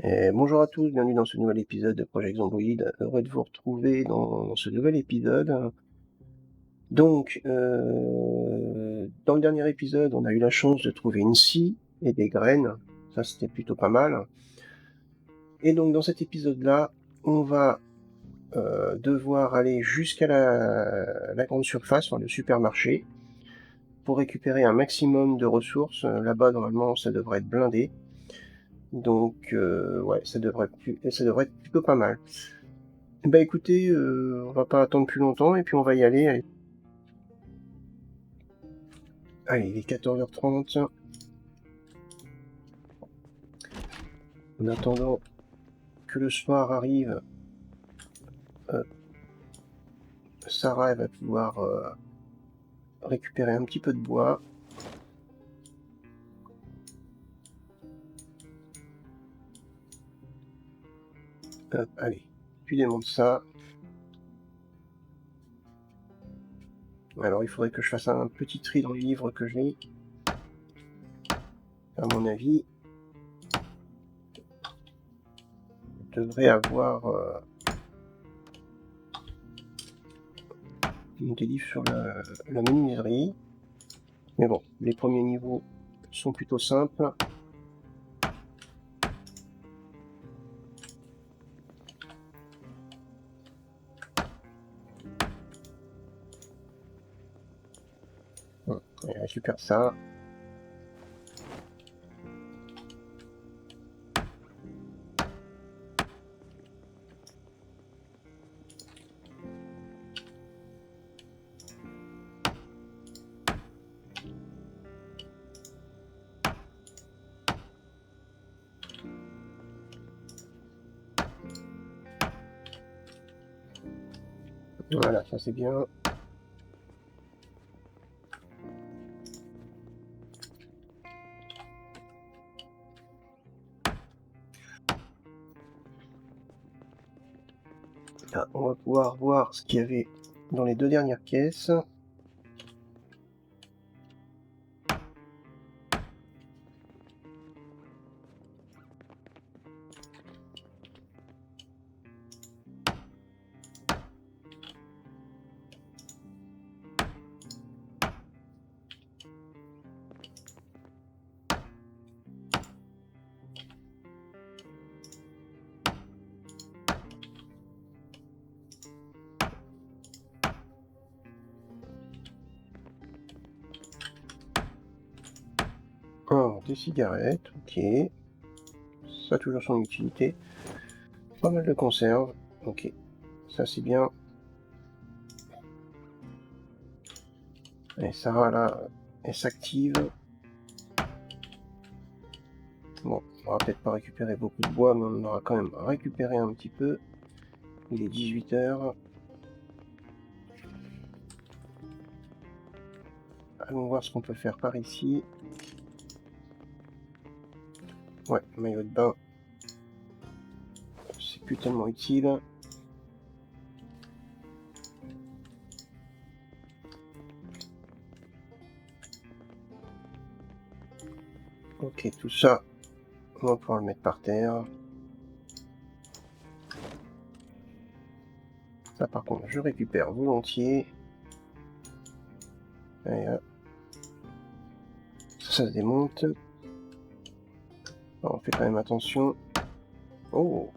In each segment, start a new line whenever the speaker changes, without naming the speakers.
Et bonjour à tous, bienvenue dans ce nouvel épisode de Project Zomboid. Heureux de vous retrouver dans ce nouvel épisode. Donc, dans le dernier épisode, on a eu la chance de trouver une scie et des graines. Ça, c'était plutôt pas mal. Et donc, dans cet épisode-là, on va devoir aller jusqu'à la grande surface, enfin, le supermarché, pour récupérer un maximum de ressources. Là-bas, normalement, ça devrait être blindé. Donc, ouais, ça devrait être plutôt pas mal. Bah écoutez, on va pas attendre plus longtemps et puis on va y aller. Allez, il est 14h30. En attendant que le soir arrive, Sarah elle va pouvoir récupérer un petit peu de bois. Hop, allez, tu démontes ça. Alors il faudrait que je fasse un petit tri dans les livres que j'ai. À mon avis, je devrais avoir des livres sur la menuiserie. Mais bon, les premiers niveaux sont plutôt simples. Bon, allez, récupère ça. Voilà, ça c'est bien. Là, on va pouvoir voir ce qu'il y avait dans les deux dernières pièces. Oh, des cigarettes, ok. Ça a toujours son utilité. Pas mal de conserves, ok. Ça c'est bien. Et Sarah là, elle s'active. Bon, on va peut-être pas récupérer beaucoup de bois, mais on aura quand même récupéré un petit peu. Il est 18h. Allons voir ce qu'on peut faire par ici. Ouais, maillot de bain. C'est plus tellement utile. Ok, tout ça, on va pouvoir le mettre par terre. Ça par contre, je récupère volontiers. Allez, hop. Ça se démonte. Alors, on fait quand même attention. Oh,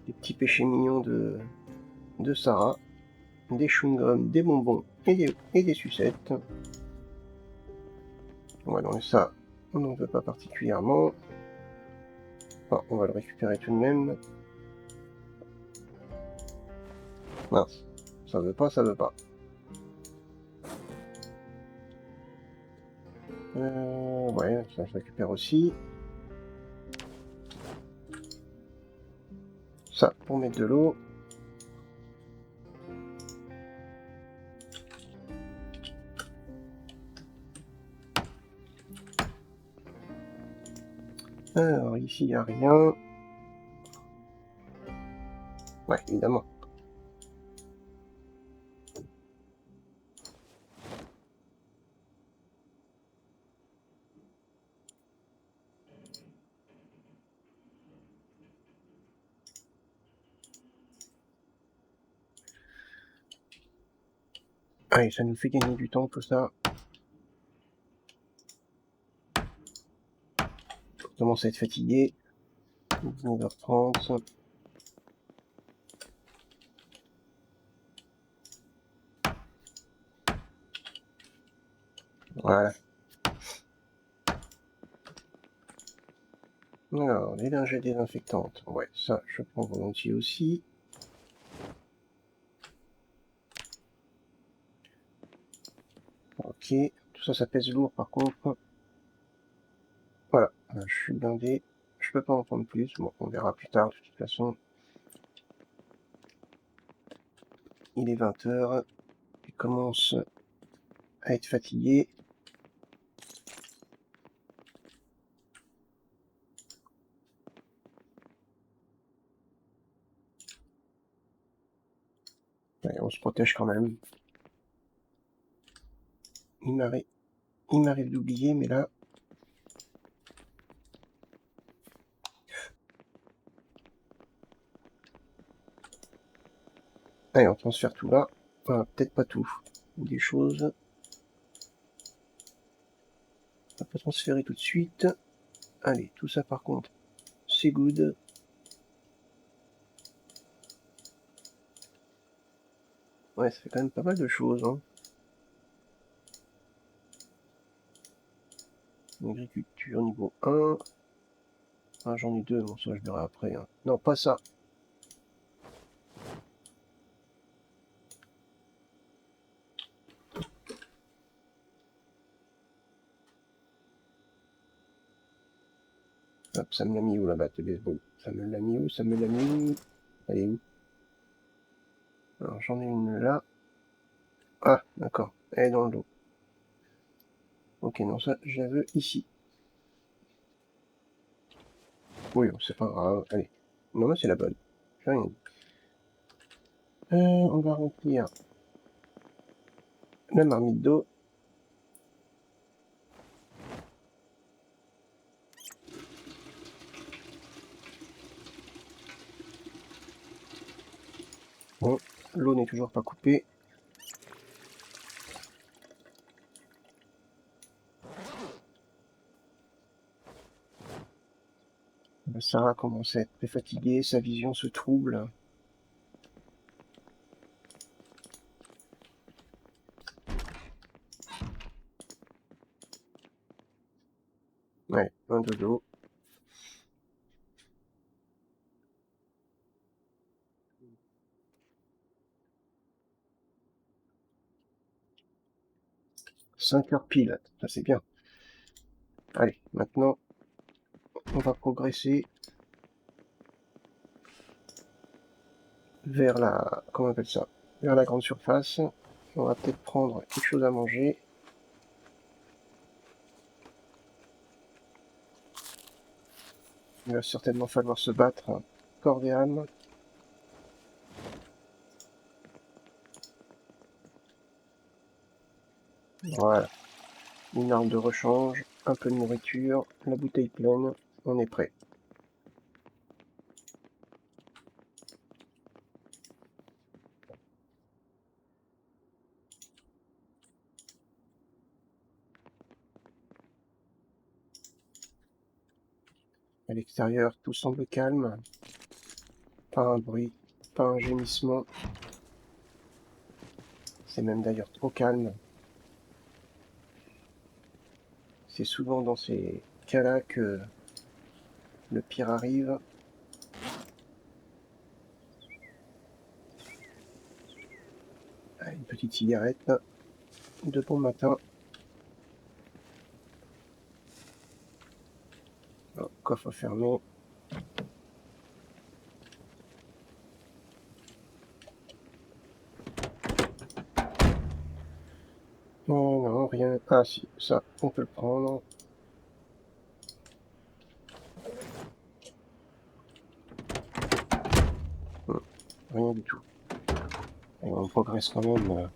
des petits péchés mignons de Sarah. Des chewing-gums, des bonbons et des sucettes. Voilà, donc ça, on n'en veut pas particulièrement. Enfin, on va le récupérer tout de même. Mince, ça veut pas, ça veut pas. Ouais, ça je récupère aussi. Ça, pour mettre de l'eau. Alors, ici, il n'y a rien. Ouais, évidemment. Allez, ça nous fait gagner du temps, tout ça. On commence à être fatigué. 19h30. Voilà. Alors, les lingettes désinfectantes. Ouais, ça, je prends volontiers aussi. Ok, tout ça, ça pèse lourd par contre. Voilà, je suis blindé. Je peux pas en prendre plus. Bon, on verra plus tard de toute façon. Il est 20h. Je commence à être fatigué. Allez, on se protège quand même. Il m'arrive d'oublier, mais là... Allez, on transfère tout là. Enfin, peut-être pas tout. Des choses. On va pas transférer tout de suite. Allez, tout ça par contre, c'est good. Ouais, ça fait quand même pas mal de choses, hein. Agriculture niveau 1. Ah, j'en ai 2, bon ça je verrai après. Hein. Non, pas ça. Hop, ça me l'a mis où la batte de baseball? Ça me l'a mis où? Ça me l'a mis où? Elle est où? Alors j'en ai une là. Ah, d'accord. Elle est dans le dos. Ok, non, ça, je la veux ici. Oui, c'est pas grave. Allez. Non, mais c'est la bonne. J'ai rien dit. On va remplir la marmite d'eau. Bon, l'eau n'est toujours pas coupée. Sarah commence à être très fatiguée, sa vision se trouble. Ouais, un dodo. « 5 heures pile, ça c'est bien. Allez, maintenant, on va progresser vers la... comment on appelle ça? Vers la grande surface. On va peut-être prendre quelque chose à manger. Il va certainement falloir se battre corps et âme. Voilà. Une arme de rechange, un peu de nourriture, la bouteille pleine, on est prêt. À l'extérieur, tout semble calme. Pas un bruit, pas un gémissement. C'est même d'ailleurs trop calme. C'est souvent dans ces cas-là que le pire arrive. Une petite cigarette de bon matin. Oh, coffre fermé. Non, non, rien. Ah si, ça, on peut le prendre. Rien du tout. Et on progresse quand même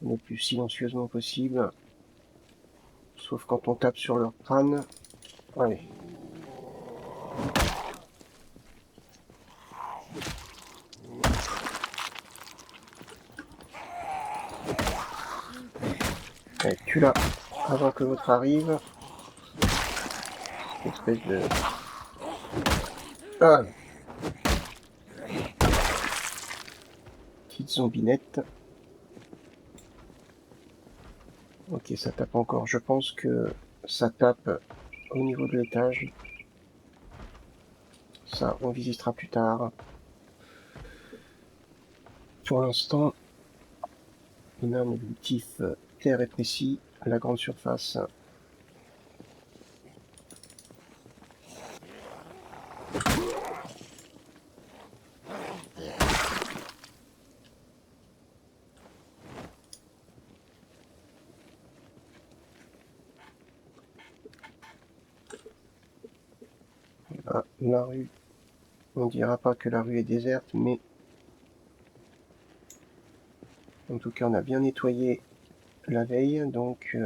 le plus silencieusement possible. Sauf quand on tape sur leur crâne. Allez. celui-là avant que l'autre arrive. Espèce de... Ah, petite zombinette. Ok, ça tape encore. Je pense que ça tape au niveau de l'étage. Ça, on visitera plus tard. Pour l'instant, on a un objectif clair et précis, la grande surface. Ah, la rue, on dira pas que la rue est déserte, mais en tout cas on a bien nettoyé la veille, donc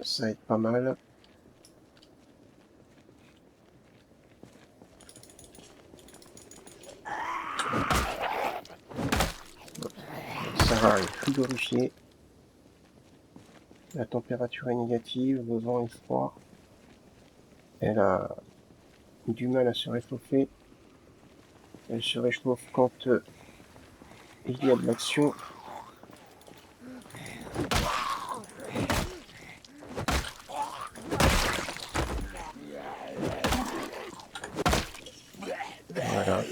ça aide pas mal. Sarah est frigorifiée. La température est négative, le vent est froid. Elle a du mal à se réchauffer. Elle se réchauffe quand il y a de l'action. Voilà.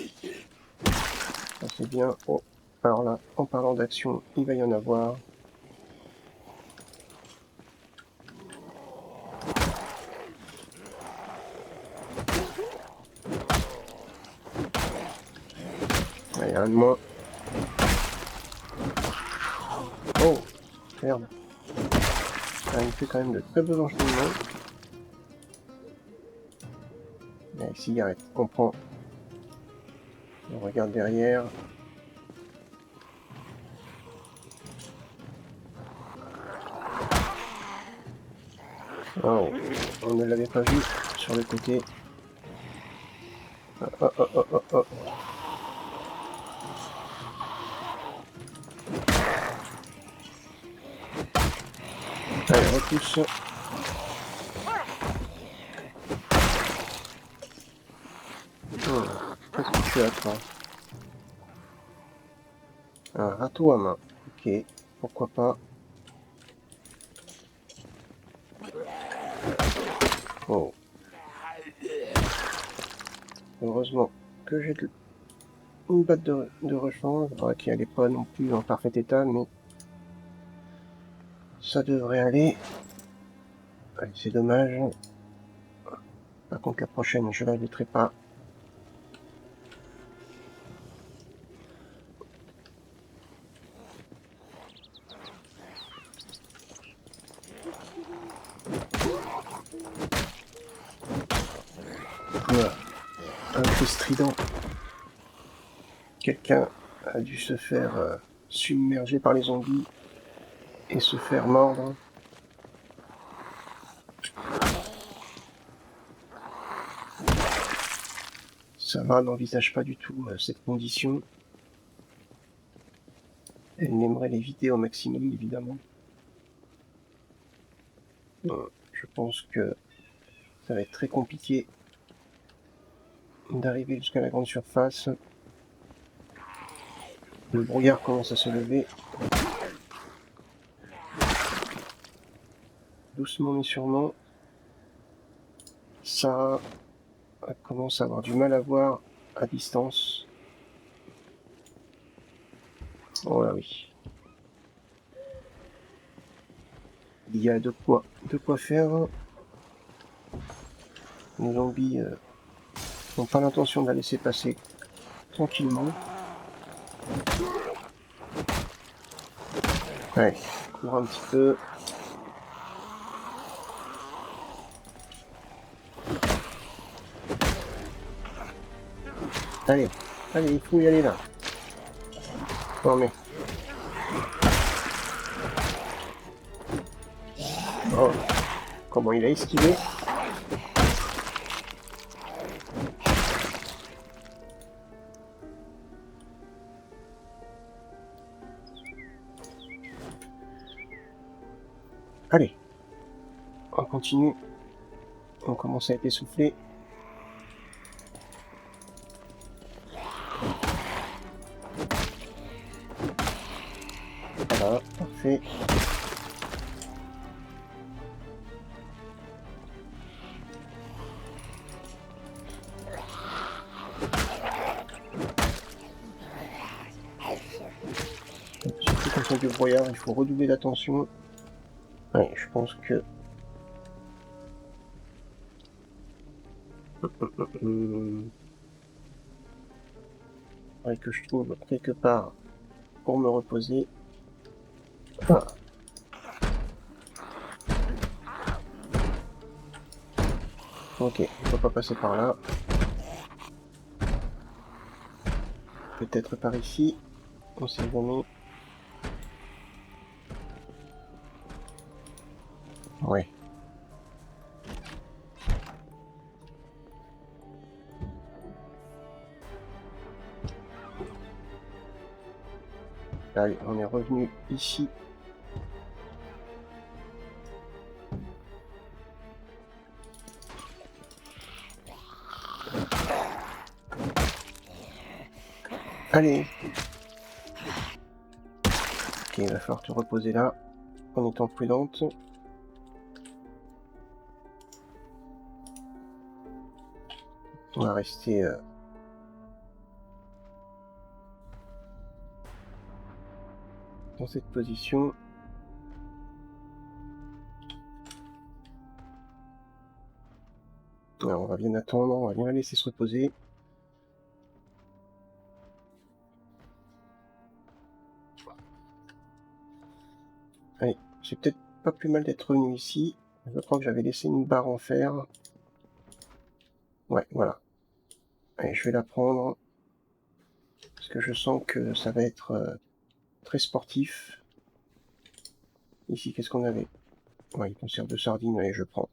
Ça c'est bien. Oh, alors là, en parlant d'action, il va y en avoir. Allez, un de moins. Oh, merde. Ça me fait quand même de très beaux enchaînements. Allez, cigarette, on prend. On regarde derrière. Oh, on ne l'avait pas vu sur le côté. Oh, oh, oh, oh, oh, oh. Allez, repousse. Qu'est-ce que tu as, toi? Un râteau à main. Ok, pourquoi pas. Oh. Heureusement que j'ai une batte de rechange, qui n'est pas non plus en parfait état, mais ça devrait aller. Allez, c'est dommage. Par contre, la prochaine, je la mettrai pas. Voilà. Un cri strident. Quelqu'un a dû se faire submerger par les zombies et se faire mordre. Sarah n'envisage pas du tout cette condition. Elle aimerait l'éviter au maximum, évidemment. Je pense que ça va être très compliqué d'arriver jusqu'à la grande surface. Le brouillard commence à se lever. Doucement mais sûrement. Sarah commence à avoir du mal à voir à distance. Oh là oui. Il y a de quoi faire. Les zombies n'ont pas l'intention de la laisser passer tranquillement. Ouais, cours un petit peu. Allez, il faut y aller là. Non mais... Oh, comment il a esquivé. Allez, on continue. On commence à être essoufflé. Voilà, parfait. Surtout quand il y a du brouillard, il faut redoubler d'attention. Ouais, je pense que... faudrait que je trouve quelque part pour me reposer. Ah. Ok, on peut pas passer par là. Peut-être par ici. On sait jamais. Ouais. Allez, on est revenu ici. Allez. Ok, il va falloir te reposer là, en étant prudente. On va rester... dans cette position. Alors, on va bien attendre, on va bien la laisser se reposer. Allez, c'est peut-être pas plus mal d'être revenu ici. Je crois que j'avais laissé une barre en fer. Ouais, voilà. Allez, je vais la prendre. Parce que je sens que ça va être très sportif. Ici, qu'est-ce qu'on avait? Ouais, une conserve de sardines, allez, je prends.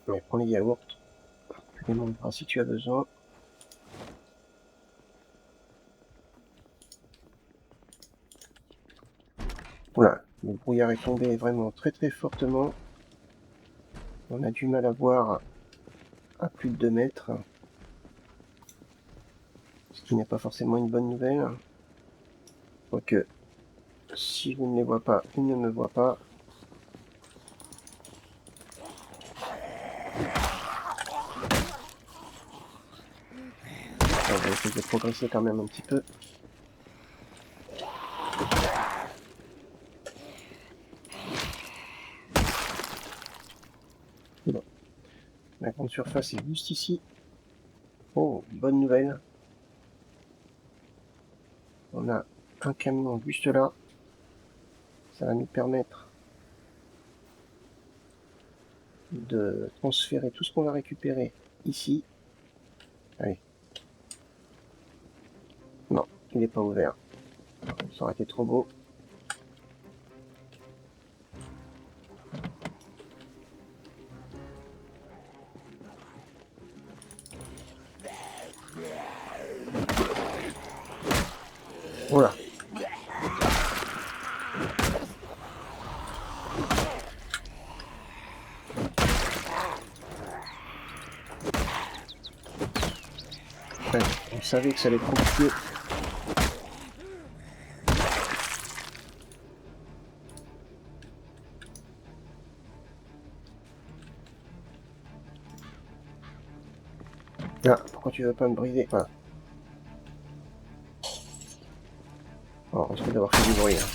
Ouais, prends les yaourts. Tu les demanderas si tu as besoin. Voilà, le brouillard est tombé vraiment très très fortement. On a du mal à voir à plus de 2 mètres. Ce qui n'est pas forcément une bonne nouvelle. Quoique, si je ne les vois pas, ils ne me voient pas. On va essayer de progresser quand même un petit peu. Bon. La grande surface est juste ici. Oh, bonne nouvelle. On a un camion juste là. Ça va nous permettre de transférer tout ce qu'on va récupérer ici. Allez. Non, il n'est pas ouvert. Ça aurait été trop beau. Voilà. Ouais, on savait que ça allait être compliqué. Ah, pourquoi tu veux pas me briser? Voilà. Oh, on risque d'avoir fait du bruit. Hein.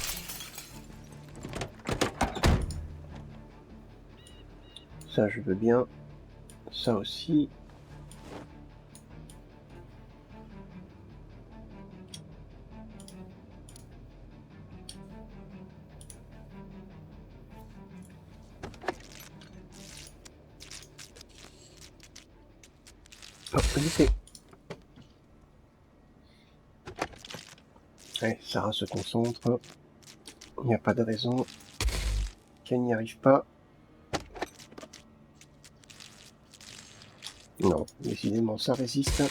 Ça, je veux bien. Ça aussi. Hop, lycée. Allez, Sarah se concentre. Il n'y a pas de raison qu'elle n'y arrive pas. Non, décidément, ça résiste.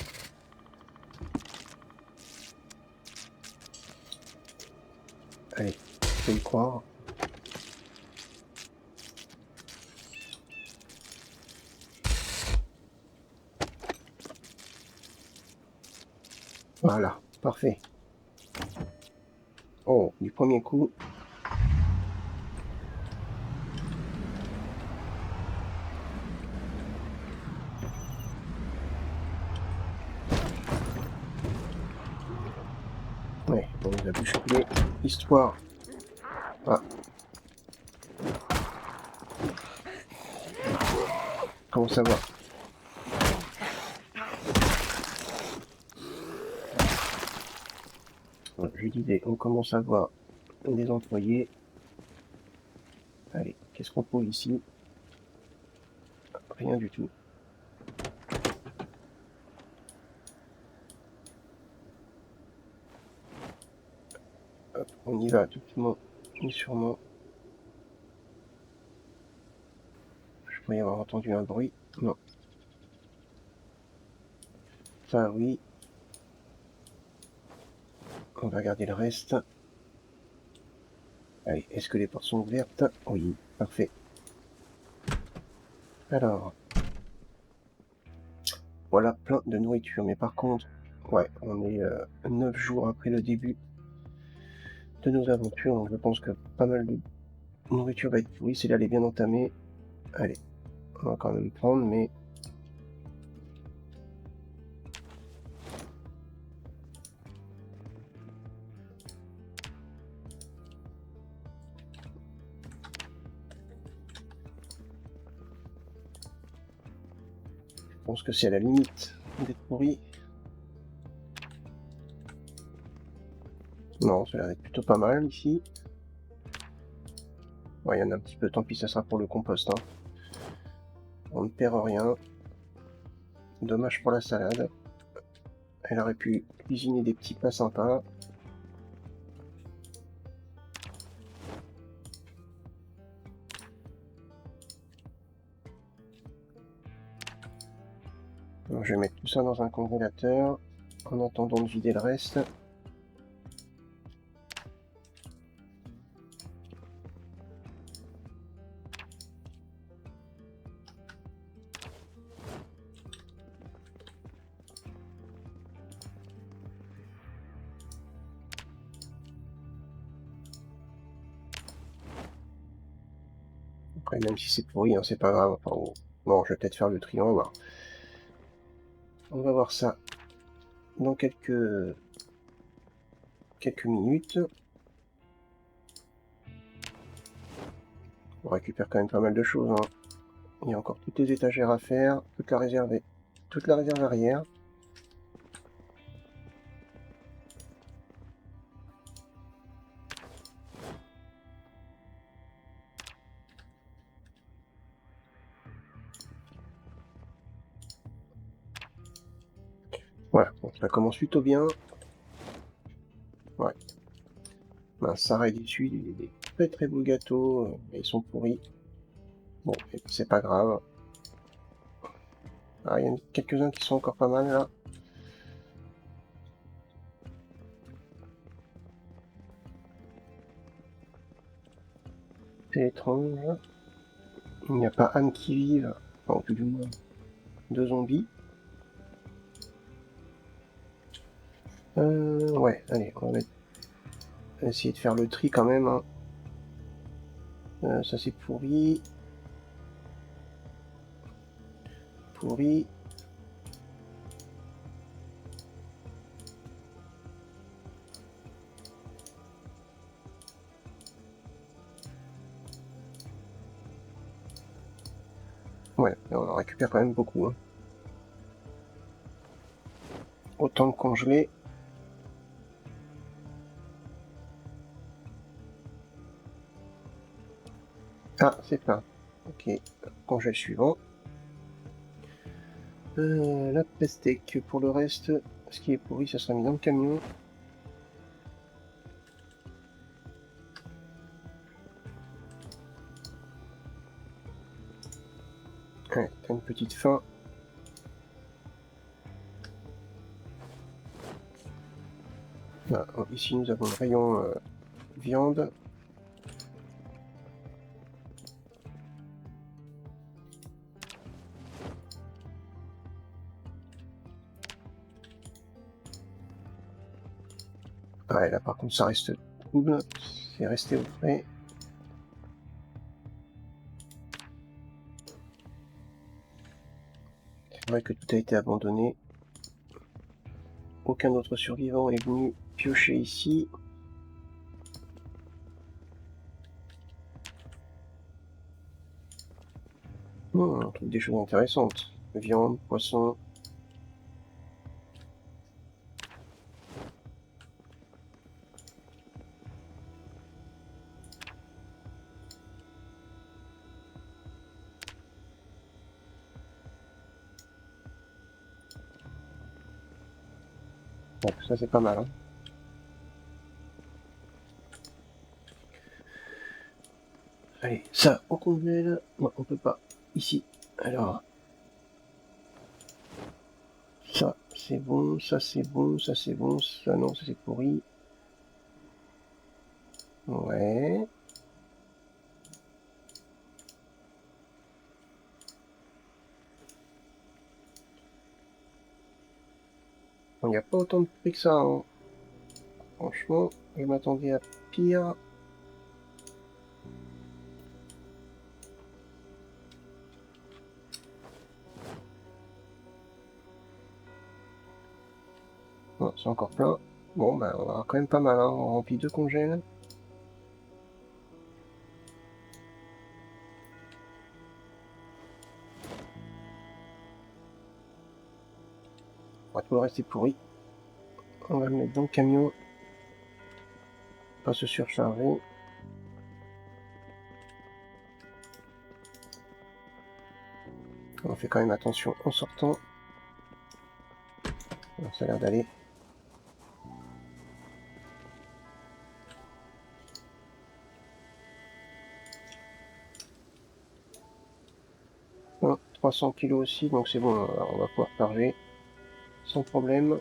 Allez, je vais y croire. Voilà, parfait. Oh, du premier coup. Ouais, on les a bousculés. Histoire. Ah. Comment ça va? J'ai l'idée, on commence à voir des employés. Allez, qu'est-ce qu'on trouve ici? Rien du tout. Hop, on y va doucement et sûrement. Je pourrais y avoir entendu un bruit. Non. Ça, oui. On va regarder le reste. Allez, est-ce que les portes sont ouvertes? Oui, parfait. Alors, voilà plein de nourriture. Mais par contre, ouais, on est 9 jours après le début de nos aventures. Donc je pense que pas mal de nourriture va être pourrie. Celle-là, elle est bien entamée. Allez, on va quand même prendre, mais... Je pense que c'est à la limite d'être pourri. Non, ça a l'air d'être plutôt pas mal ici. Ouais, il y en a un petit peu, tant pis, ça sera pour le compost. Hein. On ne perd rien. Dommage pour la salade. Elle aurait pu cuisiner des petits plats sympas. Alors, je vais mettre tout ça dans un congélateur en attendant de vider le reste. Après, même si c'est pourri, hein, c'est pas grave. Enfin, bon, je vais peut-être faire le tri, on va voir. On va voir ça dans quelques minutes. On récupère quand même pas mal de choses. Hein. Il y a encore toutes les étagères à faire, toute la réserve arrière. Voilà, donc ça commence plutôt bien. Ouais. Mince, Sarah est déçue, des très très beaux gâteaux, ils sont pourris. Bon, c'est pas grave. Ah, il y en a quelques-uns qui sont encore pas mal là. C'est étrange. Il n'y a pas Anne qui vive, enfin, tout du moins, de zombies. Ouais, allez, on va essayer de faire le tri quand même. Hein. Ça c'est pourri. Pourri. Ouais, on en récupère quand même beaucoup. Hein. Autant de congelés. Ah, c'est plein. Ok, congèle suivant. La pastèque, pour le reste, ce qui est pourri, ça sera mis dans le camion. Ouais, t'as une petite faim. Voilà, ici nous avons le rayon viande. Ouais, là par contre ça reste cool, c'est resté au frais. C'est vrai que tout a été abandonné. Aucun autre survivant est venu piocher ici. On trouve des choses intéressantes. Viande, poisson. Bon, ça c'est pas mal. Hein. Allez, ça, on congèle. Non, on peut pas. Ici. Alors. Ça, c'est bon. Ça, c'est bon. Ça, c'est bon. Ça, non, ça, c'est pourri. Ouais. Il n'y a pas autant de prix que ça. Hein. Franchement, je m'attendais à pire. Non, c'est encore plein. Bon, bah, on aura quand même pas mal. Hein. On remplit 2 congèles. Tout le reste est pourri. On va le mettre dans le camion. Pas se surcharger. On fait quand même attention en sortant. Alors, ça a l'air d'aller. Bon, 300 kg aussi, donc c'est bon, on va pouvoir charger sans problème.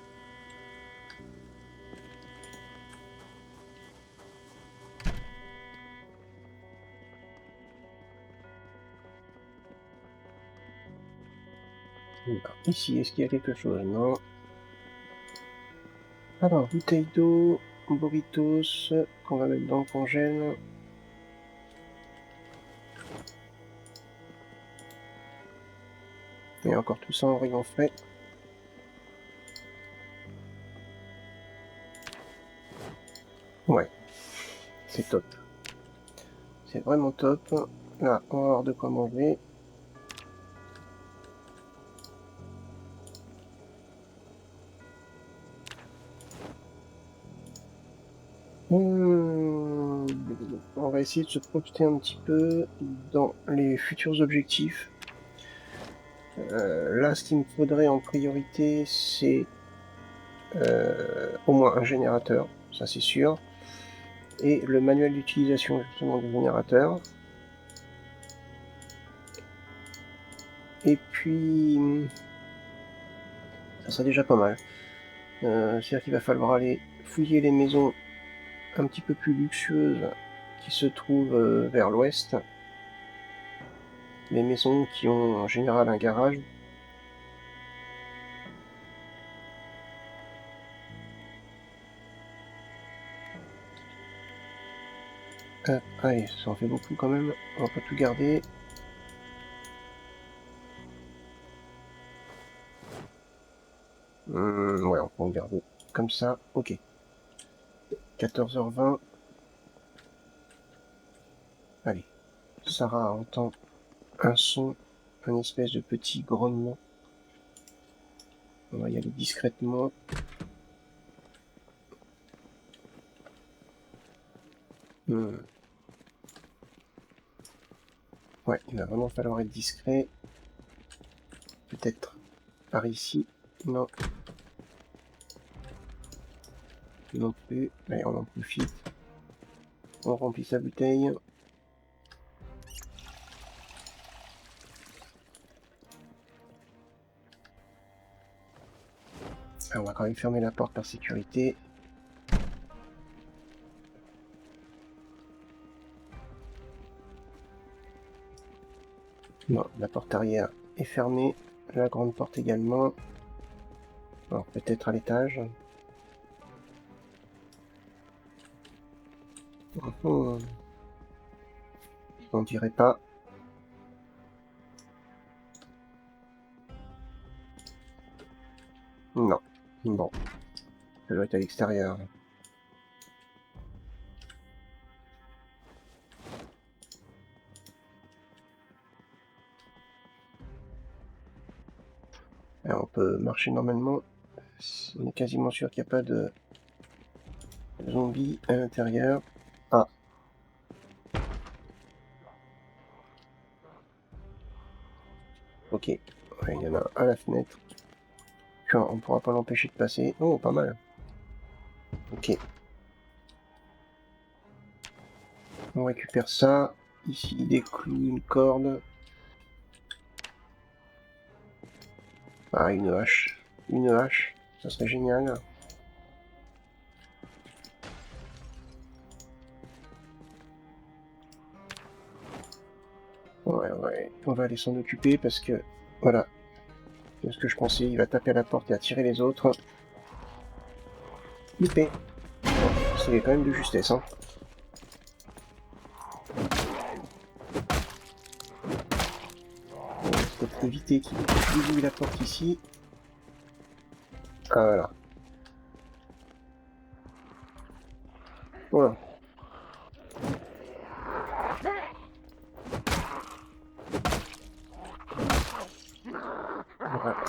Ici, est-ce qu'il y a quelque chose? Non. Alors, bouteille d'eau, burritos, qu'on va mettre dans le congèle. Et encore tout ça en rayon frais. Ouais, c'est top. C'est vraiment top. Là, on va avoir de quoi manger. On va essayer de se projeter un petit peu dans les futurs objectifs. Là, ce qu'il me faudrait en priorité, c'est au moins un générateur, ça c'est sûr, et le manuel d'utilisation justement du générateur. Et puis, ça serait déjà pas mal. C'est-à-dire qu'il va falloir aller fouiller les maisons un petit peu plus luxueuses qui se trouvent vers l'ouest. Les maisons qui ont en général un garage. Allez, ça en fait beaucoup quand même, on va pas tout garder. Ouais, on peut en garder comme ça, ok. 14h20. Allez, Sarah entend un son, un espèce de petit grognement. On va y aller discrètement. Ouais, il va vraiment falloir être discret. Peut-être par ici. Non. Non plus. Allez, on en profite. On remplit sa bouteille. Alors, on va quand même fermer la porte par sécurité. Non, la porte arrière est fermée, la grande porte également. Alors peut-être à l'étage. On dirait pas. Non. Bon. Ça doit être à l'extérieur. Alors on peut marcher normalement. On est quasiment sûr qu'il n'y a pas de zombies à l'intérieur. Ah. Ok. Ouais, il y en a un à la fenêtre. On ne pourra pas l'empêcher de passer. Oh, pas mal. Ok. On récupère ça. Ici, des clous, une corde. Ah, une hache. Une hache. Ça serait génial. Ouais. On va aller s'en occuper parce que... Voilà. C'est ce que je pensais. Il va taper à la porte et attirer les autres. Loupé. Bon, c'est quand même de justesse, hein. On va peut-être éviter qu'il dévie la porte ici. Ah, voilà. Voilà.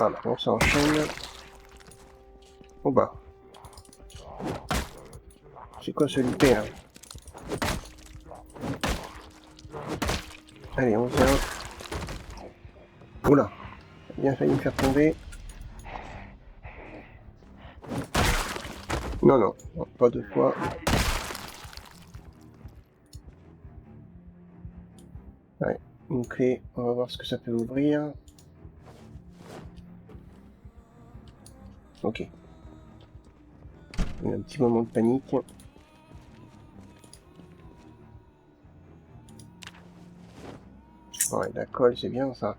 Ah, on s'enchaîne. Oh bah. C'est quoi ce loupé là? Allez, on vient. Oula. Bien failli me faire tomber. Non, pas deux fois. Ouais, une clé, on va voir ce que ça peut ouvrir. Ok. Un petit moment de panique. Ouais, la colle, c'est bien ça.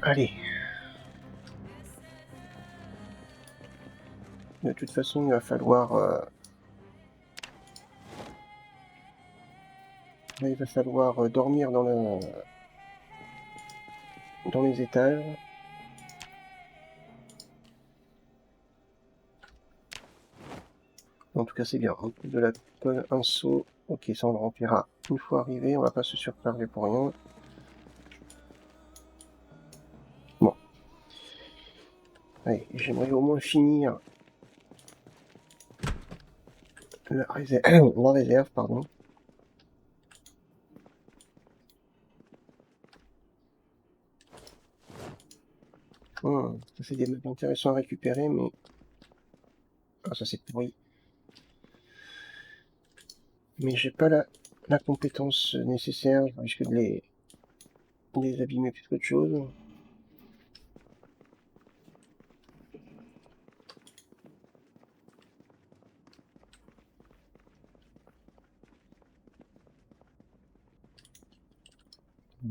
Allez. De toute façon, il va falloir dormir dans les étages. En tout cas, c'est bien. En plus de la colle, un seau. Ok, ça on le remplira une fois arrivé. On va pas se surcharger pour rien. Bon. Allez, j'aimerais au moins finir la réserve, pardon. Ça fait des meubles intéressants à récupérer, mais... Ah, ça c'est pourri. Mais j'ai pas la compétence nécessaire, je risque de les abîmer plus qu'autre chose.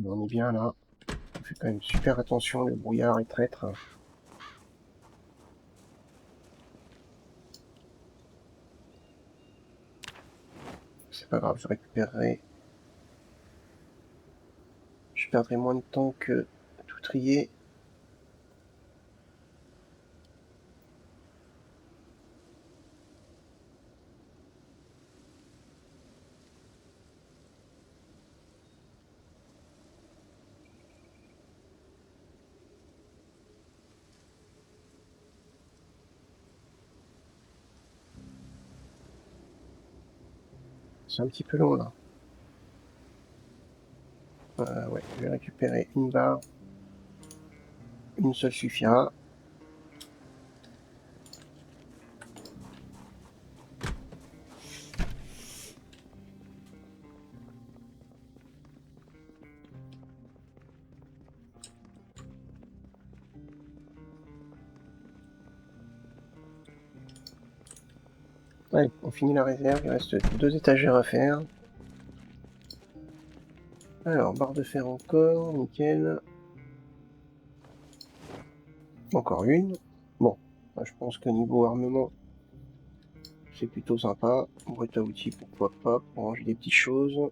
On est bien là. On fait quand même super attention, le brouillard est traître. C'est pas grave, je récupérerai. Je perdrai moins de temps que tout trier. C'est un petit peu long là. Ouais, je vais récupérer une barre. Une seule suffira. Allez, on finit la réserve, il reste 2 étagères à faire. Alors, barre de fer encore, nickel. Encore une. Bon, je pense que niveau armement, c'est plutôt sympa. Boîte à outils, pourquoi pas, pour ranger des petites choses.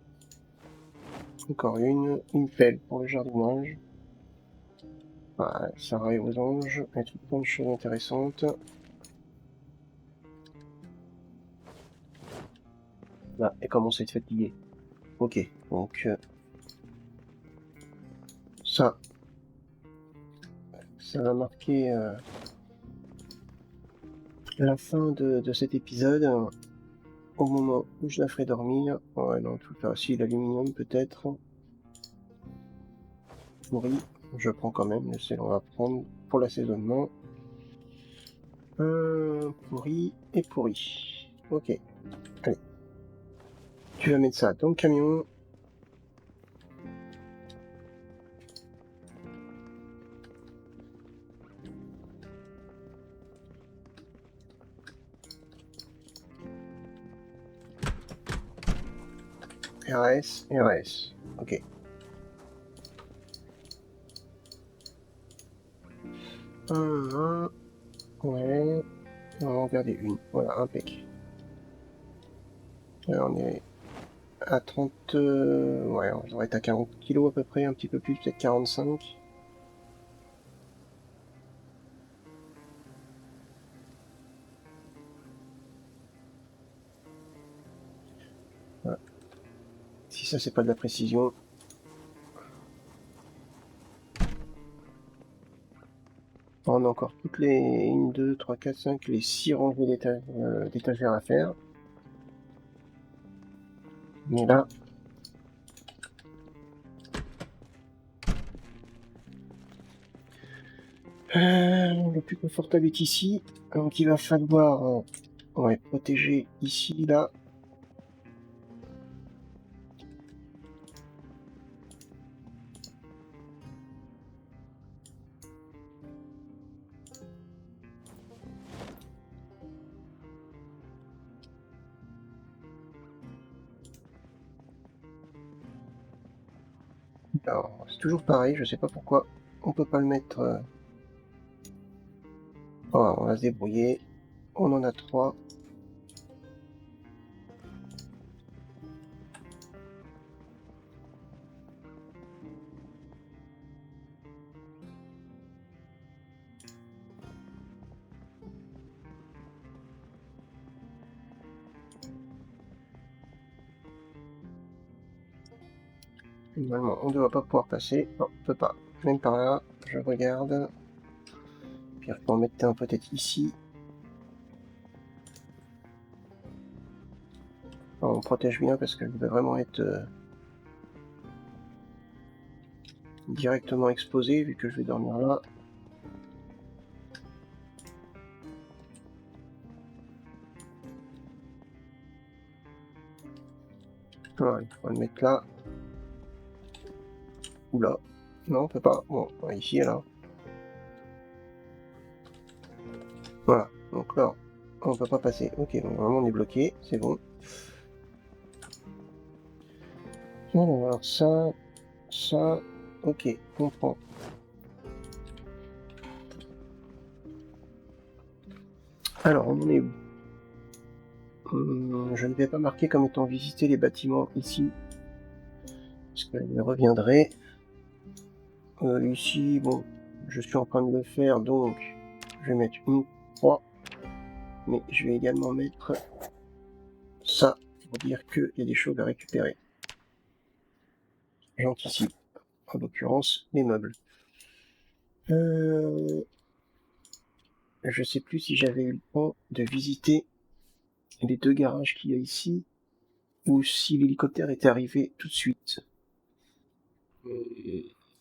Encore une pelle pour le jardinage. Voilà, Sarah et aux anges, et tout plein de choses intéressantes. Là, elle commence à être fatiguée. Ok, donc ça va marquer la fin de cet épisode. Au moment où je la ferai dormir. Ouais, non, tout cas, si l'aluminium peut-être. Pourri, je prends quand même, le sel on va prendre pour l'assaisonnement. Pourri et pourri. Ok, allez. Tu vas mettre ça dans le camion. RS, RS. Ok. Ouais. On va en garder une. Voilà, impec. On est à 30... ouais, on devrait être à 40 kg à peu près, un petit peu plus, peut-être 45. Voilà. Si ça, c'est pas de la précision. On a encore toutes les 1, 2, 3, 4, 5, les 6 rangées d'étagères à faire. Mais là, le plus confortable est ici. Donc il va falloir protéger ici, là. Alors, c'est toujours pareil, je sais pas pourquoi on peut pas le mettre. Oh, on va se débrouiller. On en a 3. Normalement, on ne doit pas pouvoir passer. Non, on peut pas. Même par là, je regarde. Puis on va mettre un peut-être ici. Alors, on protège bien parce qu'elle va vraiment être directement exposée vu que je vais dormir là. Voilà, on va le mettre là. Oula. Non, on peut pas. Bon, ici alors. Voilà, donc là, on peut pas passer. Ok, donc vraiment on est bloqué, c'est bon. Alors ça, ok, on prend. Alors, on en est où? Je ne vais pas marquer comme étant visiter les bâtiments ici, parce que je reviendrai. Ici, bon, je suis en train de le faire, donc je vais mettre une croix, mais je vais également mettre ça pour dire qu'il y a des choses à récupérer. J'anticipe, en l'occurrence, les meubles. Je sais plus si j'avais eu le temps de visiter les 2 garages qu'il y a ici, ou si l'hélicoptère était arrivé tout de suite.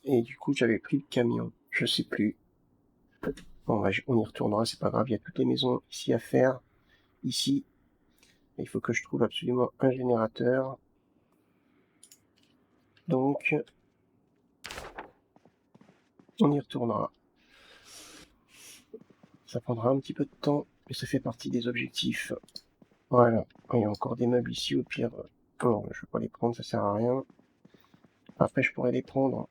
Et du coup, j'avais pris le camion. Je sais plus. Bon, on y retournera, c'est pas grave. Il y a toutes les maisons ici à faire. Ici. Il faut que je trouve absolument un générateur. Donc, on y retournera. Ça prendra un petit peu de temps, mais ça fait partie des objectifs. Voilà. Il y a encore des meubles ici, au pire. Non, je vais pas les prendre, ça sert à rien. Après, je pourrais les prendre.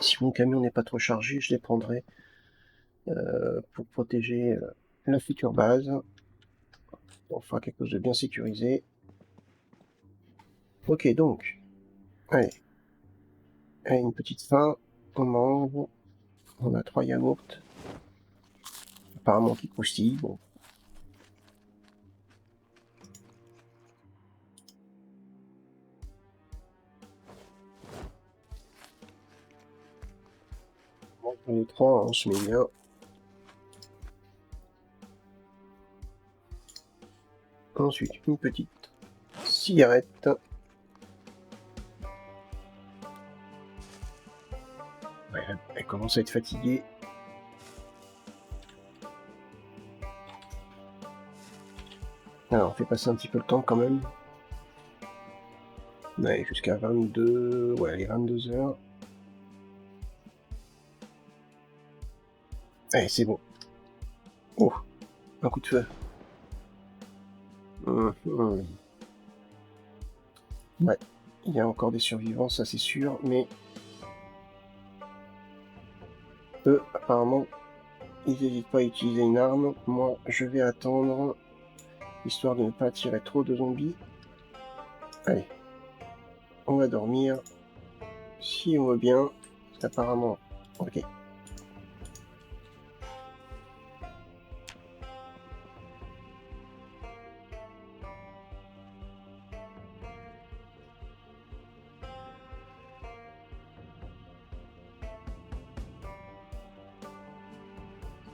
Si mon camion n'est pas trop chargé, je les prendrai pour protéger la future base. Pour faire quelque chose de bien sécurisé. Ok, donc. Allez. Allez, une petite faim. On mange. On a 3 yaourts. Apparemment qui croustillent. Bon. Les 3, on se met bien. Ensuite, une petite cigarette. Ouais, elle commence à être fatiguée. Alors, on fait passer un petit peu le temps quand même. Ouais, jusqu'à 22... Ouais, les 22 heures. Allez, c'est bon. Oh, un coup de feu. Ouais, il y a encore des survivants, ça c'est sûr, mais... Eux, apparemment, ils n'hésitent pas à utiliser une arme. Moi, je vais attendre, histoire de ne pas attirer trop de zombies. Allez, on va dormir. Si on veut bien, apparemment... Ok.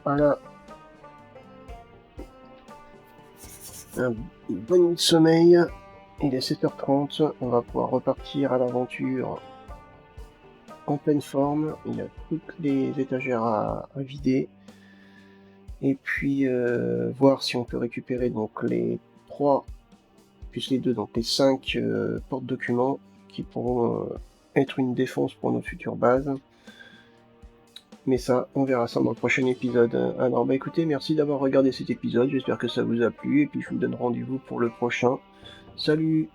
Voilà. Un bonne nuit de sommeil. Il est 7h30. On va pouvoir repartir à l'aventure en pleine forme. Il y a toutes les étagères à vider. Et puis voir si on peut récupérer donc les 3 plus les 2, donc les 5 porte-documents qui pourront être une défense pour notre future base. Mais ça, on verra ça dans le prochain épisode. Alors bah écoutez, merci d'avoir regardé cet épisode, j'espère que ça vous a plu, et puis je vous donne rendez-vous pour le prochain. Salut!